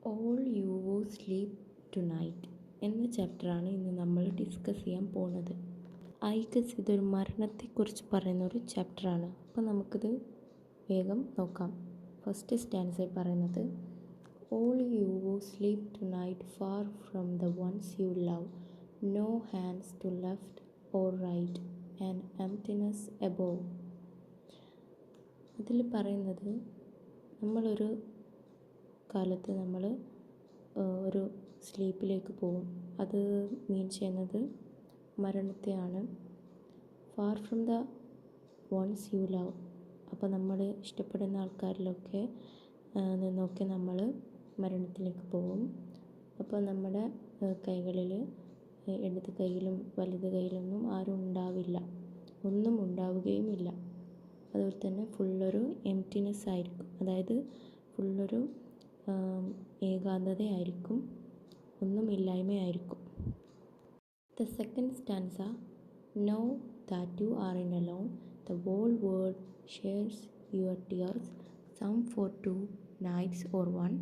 All you who sleep to night എന്ന ചാപ്റ്ററാണ് ഇന്ന് നമ്മൾ ഡിസ്കസ് ചെയ്യാൻ പോകുന്നത്. ഐ ഗസ് ഇതൊരു മരണത്തെക്കുറിച്ച് പറയുന്ന ഒരു ചാപ്റ്ററാണ്. അപ്പോൾ നമുക്കിത് വേഗം നോക്കാം. ഫസ്റ്റ് സ്റ്റാൻസായി പറയുന്നത്, all you who sleep tonight far from the ones you love, no hands to left or right and emptiness above. അതിൽ പറയുന്നത്, നമ്മളൊരു കാലത്ത് നമ്മൾ ഒരു സ്ലീപ്പിലേക്ക് പോകും. അത് മീൻ ചെയ്യുന്നത് മരണത്തെയാണ്. Far from the ones you love, അപ്പോൾ നമ്മൾ ഇഷ്ടപ്പെടുന്ന ആൾക്കാരിലൊക്കെ നിന്നൊക്കെ നമ്മൾ മരണത്തിലേക്ക് പോകും. അപ്പോൾ നമ്മുടെ കൈകളിൽ, ഇടത് കൈയിലും വലത് കൈയിലൊന്നും ആരും ഉണ്ടാവില്ല, ഒന്നും ഉണ്ടാവുകയുമില്ല. അതുപോലെ തന്നെ ഫുള്ളൊരു എംപ്റ്റിനെസ് ആയിരിക്കും, അതായത് ഫുള്ളൊരു ഏകാന്തതയായിരിക്കും, ഒന്നുമില്ലായ്മയായിരിക്കും. The second stanza, know that you are in alone, the whole world shares your tears, some for 2 nights or 1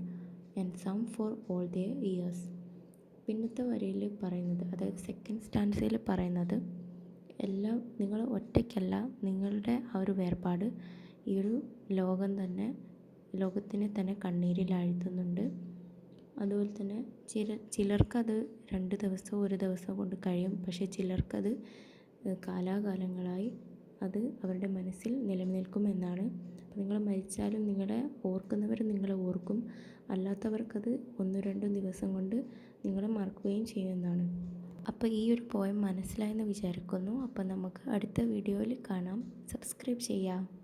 and some for all their years. പിന്നത്തെ വരിയിൽ പറയുന്നത്, അതായത് സെക്കൻഡ് സ്റ്റാൻസയിൽ പറയുന്നത്, എല്ലാം നിങ്ങൾ ഒറ്റയ്ക്കല്ല, നിങ്ങളുടെ ആ ഒരു വേർപാട് ഈ ഒരു ലോകത്തിനെ തന്നെ കണ്ണീരിലാഴ്ത്തുന്നുണ്ട്. അതുപോലെ തന്നെ ചിലർക്കത് 2 ദിവസമോ 1 ദിവസം കൊണ്ട് കഴിയും. പക്ഷേ ചിലർക്കത് കാലാകാലങ്ങളായി അത് അവരുടെ മനസ്സിൽ നിലനിൽക്കുമെന്നാണ്. അപ്പോൾ നിങ്ങൾ മരിച്ചാലും നിങ്ങളെ ഓർക്കുന്നവർ നിങ്ങളെ ഓർക്കും, അല്ലാത്തവർക്കത് 1-2 ദിവസം കൊണ്ട് നിങ്ങളെ മറക്കുകയും ചെയ്യുമെന്നാണ്. അപ്പോൾ ഈ ഒരു പോയം മനസ്സിലായെന്ന് വിചാരിക്കുന്നു. അപ്പോൾ നമുക്ക് അടുത്ത വീഡിയോയിൽ കാണാം. സബ്സ്ക്രൈബ് ചെയ്യുക.